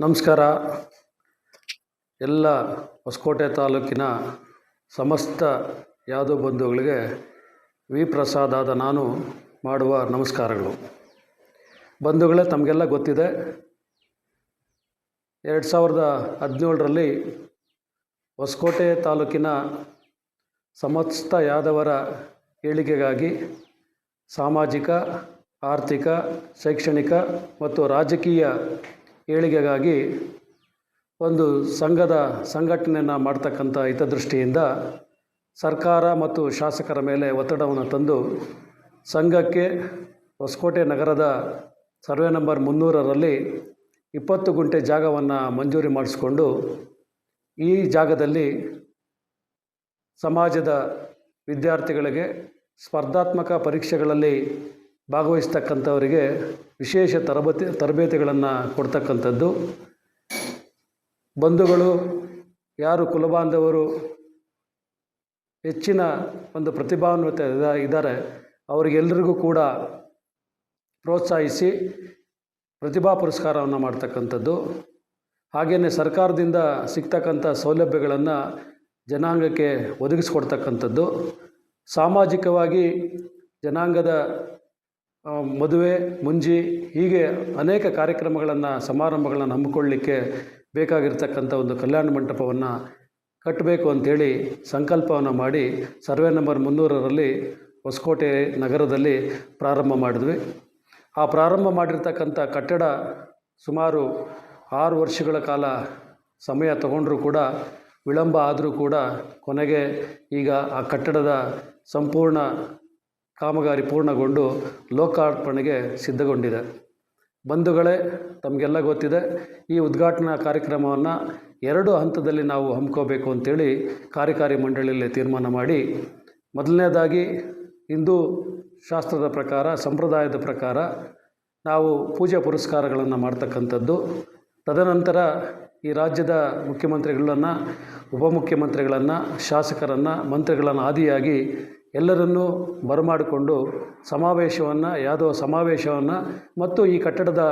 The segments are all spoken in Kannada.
ನಮಸ್ಕಾರ. ಎಲ್ಲ ಹೊಸಕೋಟೆ ತಾಲೂಕಿನ ಸಮಸ್ತ ಯಾದವ ಬಂಧುಗಳಿಗೆ ವಿ ಪ್ರಸಾದ್ ಆದ ನಾನು ಮಾಡುವ ನಮಸ್ಕಾರಗಳು. ಬಂಧುಗಳೇ, ತಮಗೆಲ್ಲ ಗೊತ್ತಿದೆ, 2017ರಲ್ಲಿ ಹೊಸಕೋಟೆ ತಾಲೂಕಿನ ಸಮಸ್ತ ಯಾದವರ ಏಳಿಗೆಗಾಗಿ ಸಾಮಾಜಿಕ, ಆರ್ಥಿಕ, ಶೈಕ್ಷಣಿಕ ಮತ್ತು ರಾಜಕೀಯ ಏಳಿಗೆಗಾಗಿ ಒಂದು ಸಂಘಟನೆಯನ್ನು ಮಾಡ್ತಕ್ಕಂಥ ಹಿತದೃಷ್ಟಿಯಿಂದ ಸರ್ಕಾರ ಮತ್ತು ಶಾಸಕರ ಮೇಲೆ ಒತ್ತಡವನ್ನು ತಂದು ಸಂಘಕ್ಕೆ ಹೊಸಕೋಟೆ ನಗರದ ಸರ್ವೆ ನಂಬರ್ 300ರಲ್ಲಿ 20 ಗುಂಟೆ ಜಾಗವನ್ನು ಮಂಜೂರಿ ಮಾಡಿಸ್ಕೊಂಡು ಈ ಜಾಗದಲ್ಲಿ ಸಮಾಜದ ವಿದ್ಯಾರ್ಥಿಗಳಿಗೆ ಸ್ಪರ್ಧಾತ್ಮಕ ಪರೀಕ್ಷೆಗಳಲ್ಲಿ ಭಾಗವಹಿಸ್ತಕ್ಕಂಥವರಿಗೆ ವಿಶೇಷ ತರಬೇತಿಗಳನ್ನು ಕೊಡ್ತಕ್ಕಂಥದ್ದು. ಬಂಧುಗಳು ಯಾರು ಕುಲಬಾಂಧವರು ಹೆಚ್ಚಿನ ಒಂದು ಪ್ರತಿಭಾನ್ವಿತ ಇದ್ದಾರೆ, ಅವರಿಗೆಲ್ಲರಿಗೂ ಕೂಡ ಪ್ರೋತ್ಸಾಹಿಸಿ ಪ್ರತಿಭಾ ಪುರಸ್ಕಾರವನ್ನು ಮಾಡ್ತಕ್ಕಂಥದ್ದು. ಹಾಗೆಯೇ ಸರ್ಕಾರದಿಂದ ಸಿಗ್ತಕ್ಕಂಥ ಸೌಲಭ್ಯಗಳನ್ನು ಜನಾಂಗಕ್ಕೆ ಒದಗಿಸ್ಕೊಡ್ತಕ್ಕಂಥದ್ದು. ಸಾಮಾಜಿಕವಾಗಿ ಜನಾಂಗದ ಮದುವೆ, ಮುಂಜಿ, ಹೀಗೆ ಅನೇಕ ಕಾರ್ಯಕ್ರಮಗಳನ್ನು, ಸಮಾರಂಭಗಳನ್ನು ಹಮ್ಮಿಕೊಳ್ಳಲಿಕ್ಕೆ ಬೇಕಾಗಿರ್ತಕ್ಕಂಥ ಒಂದು ಕಲ್ಯಾಣ ಮಂಟಪವನ್ನು ಕಟ್ಟಬೇಕು ಅಂಥೇಳಿ ಸಂಕಲ್ಪವನ್ನು ಮಾಡಿ ಸರ್ವೆ ನಂಬರ್ 300ರಲ್ಲಿ ಹೊಸಕೋಟೆ ನಗರದಲ್ಲಿ ಪ್ರಾರಂಭ ಮಾಡಿದ್ವಿ. ಆ ಪ್ರಾರಂಭ ಮಾಡಿರ್ತಕ್ಕಂಥ ಕಟ್ಟಡ ಸುಮಾರು 6 ವರ್ಷಗಳ ಕಾಲ ಸಮಯ ತಗೊಂಡರೂ ಕೂಡ, ವಿಳಂಬ ಆದರೂ ಕೂಡ ಕೊನೆಗೆ ಈಗ ಆ ಕಟ್ಟಡದ ಸಂಪೂರ್ಣ ಕಾಮಗಾರಿ ಪೂರ್ಣಗೊಂಡು ಲೋಕಾರ್ಪಣೆಗೆ ಸಿದ್ಧಗೊಂಡಿದೆ. ಬಂಧುಗಳೇ, ತಮಗೆಲ್ಲ ಗೊತ್ತಿದೆ, ಈ ಉದ್ಘಾಟನಾ ಕಾರ್ಯಕ್ರಮವನ್ನು 2 ಹಂತದಲ್ಲಿ ನಾವು ಹಮ್ಮಿಕೋಬೇಕು ಅಂತೇಳಿ ಕಾರ್ಯಕಾರಿ ಮಂಡಳಿಯಲ್ಲಿ ತೀರ್ಮಾನ ಮಾಡಿ, ಮೊದಲನೇದಾಗಿ ಹಿಂದೂ ಶಾಸ್ತ್ರದ ಪ್ರಕಾರ, ಸಂಪ್ರದಾಯದ ಪ್ರಕಾರ ನಾವು ಪೂಜೆ ಪುರಸ್ಕಾರಗಳನ್ನು ಮಾಡ್ತಕ್ಕಂಥದ್ದು. ತದನಂತರ ಈ ರಾಜ್ಯದ ಮುಖ್ಯಮಂತ್ರಿಗಳನ್ನು, ಉಪಮುಖ್ಯಮಂತ್ರಿಗಳನ್ನು, ಶಾಸಕರನ್ನು, ಮಂತ್ರಿಗಳನ್ನು ಆದಿಯಾಗಿ ಎಲ್ಲರನ್ನೂ ಬರಮಾಡಿಕೊಂಡು ಯಾದವ ಸಮಾವೇಶವನ್ನು ಮತ್ತು ಈ ಕಟ್ಟಡದ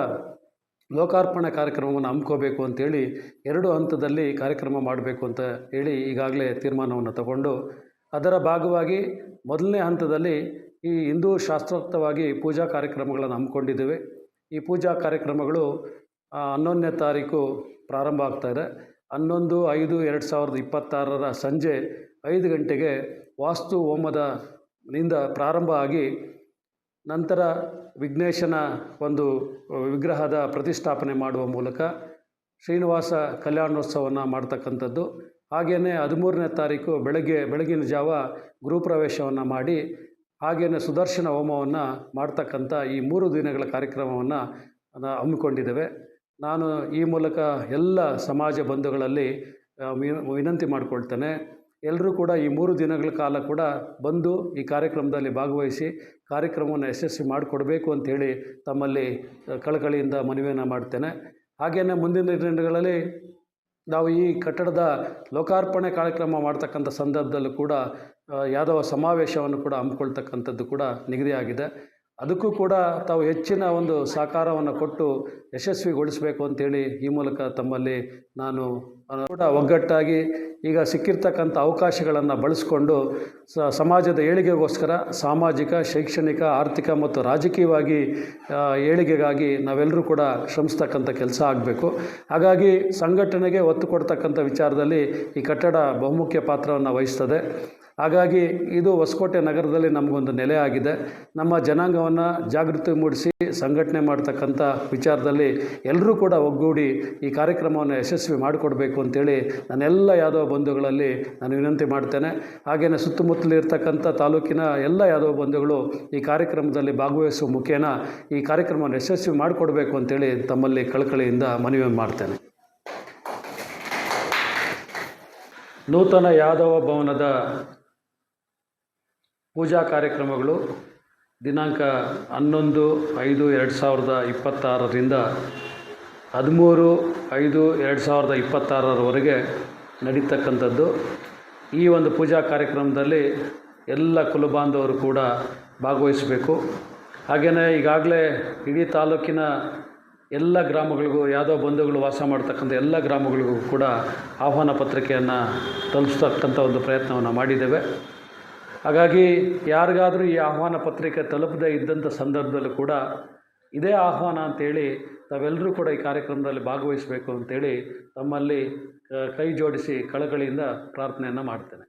ಲೋಕಾರ್ಪಣೆ ಕಾರ್ಯಕ್ರಮವನ್ನು ಹಮ್ಮಿಕೋಬೇಕು ಅಂತೇಳಿ 2 ಹಂತದಲ್ಲಿ ಕಾರ್ಯಕ್ರಮ ಮಾಡಬೇಕು ಅಂತ ಹೇಳಿ ಈಗಾಗಲೇ ತೀರ್ಮಾನವನ್ನು ತಗೊಂಡು, ಅದರ ಭಾಗವಾಗಿ ಮೊದಲನೇ ಹಂತದಲ್ಲಿ ಈ ಹಿಂದೂ ಶಾಸ್ತ್ರೋಕ್ತವಾಗಿ ಪೂಜಾ ಕಾರ್ಯಕ್ರಮಗಳನ್ನು ಹಮ್ಮಿಕೊಂಡಿದ್ದೇವೆ. ಈ ಪೂಜಾ ಕಾರ್ಯಕ್ರಮಗಳು 11ನೇ ತಾರೀಕು ಪ್ರಾರಂಭ ಆಗ್ತಾಯಿದೆ. 11/5/2026 ಸಂಜೆ 5 ಗಂಟೆಗೆ ವಾಸ್ತು ಹೋಮದಿಂದ ಪ್ರಾರಂಭ ಆಗಿ, ನಂತರ ವಿಘ್ನೇಶನ ಒಂದು ವಿಗ್ರಹದ ಪ್ರತಿಷ್ಠಾಪನೆ ಮಾಡುವ ಮೂಲಕ ಶ್ರೀನಿವಾಸ ಕಲ್ಯಾಣೋತ್ಸವವನ್ನು ಮಾಡ್ತಕ್ಕಂಥದ್ದು. ಹಾಗೆಯೇ 13ನೇ ತಾರೀಕು ಬೆಳಗಿನ ಜಾವ ಗೃಹಪ್ರವೇಶವನ್ನು ಮಾಡಿ, ಹಾಗೆಯೇ ಸುದರ್ಶನ ಹೋಮವನ್ನು ಮಾಡ್ತಕ್ಕಂಥ ಈ 3 ದಿನಗಳ ಕಾರ್ಯಕ್ರಮವನ್ನು ಹಮ್ಮಿಕೊಂಡಿದ್ದೇವೆ. ನಾನು ಈ ಮೂಲಕ ಎಲ್ಲ ಸಮಾಜ ಬಂಧುಗಳಲ್ಲಿ ವಿನಂತಿ ಮಾಡಿಕೊಳ್ತೇನೆ, ಎಲ್ಲರೂ ಕೂಡ ಈ 3 ದಿನಗಳ ಕಾಲ ಕೂಡ ಬಂದು ಈ ಕಾರ್ಯಕ್ರಮದಲ್ಲಿ ಭಾಗವಹಿಸಿ ಕಾರ್ಯಕ್ರಮವನ್ನು ಯಶಸ್ವಿ ಮಾಡಿಕೊಡ್ಬೇಕು ಅಂಥೇಳಿ ತಮ್ಮಲ್ಲಿ ಕಳಕಳಿಯಿಂದ ಮನವಿಯನ್ನು ಮಾಡ್ತೇನೆ. ಹಾಗೆಯೇ ಮುಂದಿನ ದಿನಗಳಲ್ಲಿ ನಾವು ಈ ಕಟ್ಟಡದ ಲೋಕಾರ್ಪಣೆ ಕಾರ್ಯಕ್ರಮ ಮಾಡ್ತಕ್ಕಂಥ ಸಂದರ್ಭದಲ್ಲೂ ಕೂಡ ಯಾದವ ಸಮಾವೇಶವನ್ನು ಕೂಡ ಹಮ್ಮಿಕೊಳ್ತಕ್ಕಂಥದ್ದು ಕೂಡ ನಿಗದಿಯಾಗಿದೆ. ಅದಕ್ಕೂ ಕೂಡ ತಾವು ಹೆಚ್ಚಿನ ಒಂದು ಸಹಕಾರವನ್ನು ಕೊಟ್ಟು ಯಶಸ್ವಿಗೊಳಿಸಬೇಕು ಅಂತೇಳಿ ಈ ಮೂಲಕ ತಮ್ಮಲ್ಲಿ ನಾನು ಕೂಡ ಒಗ್ಗಟ್ಟಾಗಿ ಈಗ ಸಿಕ್ಕಿರ್ತಕ್ಕಂಥ ಅವಕಾಶಗಳನ್ನು ಬಳಸ್ಕೊಂಡು ಸಮಾಜದ ಏಳಿಗೆಗೋಸ್ಕರ ಸಾಮಾಜಿಕ, ಶೈಕ್ಷಣಿಕ, ಆರ್ಥಿಕ ಮತ್ತು ರಾಜಕೀಯವಾಗಿ ಏಳಿಗೆಗಾಗಿ ನಾವೆಲ್ಲರೂ ಕೂಡ ಶ್ರಮಿಸ್ತಕ್ಕಂಥ ಕೆಲಸ ಆಗಬೇಕು. ಹಾಗಾಗಿ ಸಂಘಟನೆಗೆ ಒತ್ತು ಕೊಡ್ತಕ್ಕಂಥ ವಿಚಾರದಲ್ಲಿ ಈ ಕಟ್ಟಡ ಬಹುಮುಖ್ಯ ಪಾತ್ರವನ್ನು ವಹಿಸ್ತದೆ. ಹಾಗಾಗಿ ಇದು ಹೊಸಕೋಟೆ ನಗರದಲ್ಲಿ ನಮಗೊಂದು ನೆಲೆ ಆಗಿದೆ. ನಮ್ಮ ಜನಾಂಗವನ್ನು ಜಾಗೃತಿ ಮೂಡಿಸಿ ಸಂಘಟನೆ ಮಾಡ್ತಕ್ಕಂಥ ವಿಚಾರದಲ್ಲಿ ಎಲ್ಲರೂ ಕೂಡ ಒಗ್ಗೂಡಿ ಈ ಕಾರ್ಯಕ್ರಮವನ್ನು ಯಶಸ್ವಿ ಮಾಡಿಕೊಡ್ಬೇಕು ಅಂತೇಳಿ ನಾನೆಲ್ಲ ಯಾದವ ಬಂಧುಗಳಲ್ಲಿ ನಾನು ವಿನಂತಿ ಮಾಡ್ತೇನೆ. ಹಾಗೆಯೇ ಸುತ್ತಮುತ್ತಲಿರ್ತಕ್ಕಂಥ ತಾಲೂಕಿನ ಎಲ್ಲ ಯಾದವ ಬಂಧುಗಳು ಈ ಕಾರ್ಯಕ್ರಮದಲ್ಲಿ ಭಾಗವಹಿಸುವ ಮುಖೇನ ಈ ಕಾರ್ಯಕ್ರಮವನ್ನು ಯಶಸ್ವಿ ಮಾಡಿಕೊಡ್ಬೇಕು ಅಂತೇಳಿ ತಮ್ಮಲ್ಲಿ ಕಳಕಳಿಯಿಂದ ಮನವಿ ಮಾಡ್ತೇನೆ. ನೂತನ ಯಾದವ ಭವನದ ಪೂಜಾ ಕಾರ್ಯಕ್ರಮಗಳು ದಿನಾಂಕ 11/5/2026ರಿಂದ 13/5/2026ರವರೆಗೆ ನಡೀತಕ್ಕಂಥದ್ದು. ಈ ಒಂದು ಪೂಜಾ ಕಾರ್ಯಕ್ರಮದಲ್ಲಿ ಎಲ್ಲ ಕುಲಬಾಂಧವರು ಕೂಡ ಭಾಗವಹಿಸಬೇಕು. ಹಾಗೆಯೇ ಈಗಾಗಲೇ ಇಡೀ ತಾಲೂಕಿನ ಎಲ್ಲ ಗ್ರಾಮಗಳಿಗೂ ಯಾವುದೋ ಬಂಧುಗಳು ವಾಸ ಮಾಡ್ತಕ್ಕಂಥ ಎಲ್ಲ ಗ್ರಾಮಗಳಿಗೂ ಕೂಡ ಆಹ್ವಾನ ಪತ್ರಿಕೆಯನ್ನು ತಲುಪಿಸ್ತಕ್ಕಂಥ ಒಂದು ಪ್ರಯತ್ನವನ್ನು ಮಾಡಿದ್ದೇವೆ. ಹಾಗಾಗಿ ಯಾರಿಗಾದರೂ ಈ ಆಹ್ವಾನ ಪತ್ರಿಕೆ ತಲುಪದೇ ಇದ್ದಂಥ ಸಂದರ್ಭದಲ್ಲೂ ಕೂಡ ಇದೇ ಆಹ್ವಾನ ಅಂತೇಳಿ ತಾವೆಲ್ಲರೂ ಕೂಡ ಈ ಕಾರ್ಯಕ್ರಮದಲ್ಲಿ ಭಾಗವಹಿಸಬೇಕು ಅಂತೇಳಿ ತಮ್ಮಲ್ಲಿ ಕೈ ಜೋಡಿಸಿ ಕಳಕಳಿಯಿಂದ ಪ್ರಾರ್ಥನೆಯನ್ನು ಮಾಡ್ತೇನೆ.